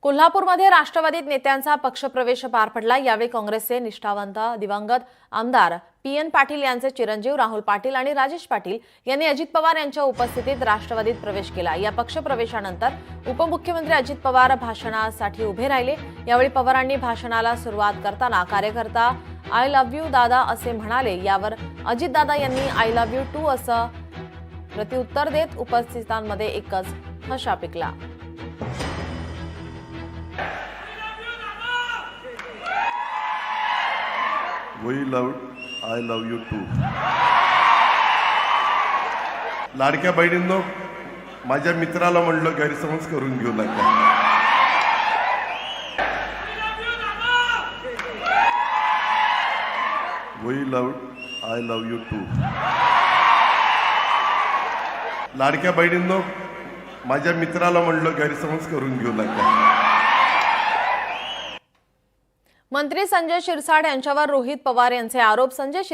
कोल्हापूरमध्ये राष्ट्रवादीत नेत्यांचा पक्षप्रवेश पार पडला। यावेळी काँग्रेसचे निष्ठावंत दिवंगत आमदार पी.एन. पाटील यांचे चिरंजीव राहुल पाटील आणि राजेश पाटील यांनी अजित पवार यांच्या उपस्थितीत राष्ट्रवादीत प्रवेश केला। या पक्षप्रवेशानंतर उपमुख्यमंत्री अजित पवार भाषणासाठी उभे राहिले। यावेळी पवारांनी भाषणाला सुरुवात करताना कार्यकर्ता आय लव्ह यू दादा असे म्हणाले। यावर अजित दादा यांनी आय लव्ह यू टू असं प्रत्युत्तर देत उपस्थितांमध्ये एकच हशा पिकला। I love you too. लाडक्या बहिणींनो, माझ्या मित्राला म्हणलं गैरसमज करून घेऊ नका। I love you too. लाडक्या बहिणींनो, माझ्या मित्राला म्हणलं गैरसमज करून घेऊ नका। मंत्री संजय शिरसाट यांच्यावर रोहित पवार यांचे आरोप। संजय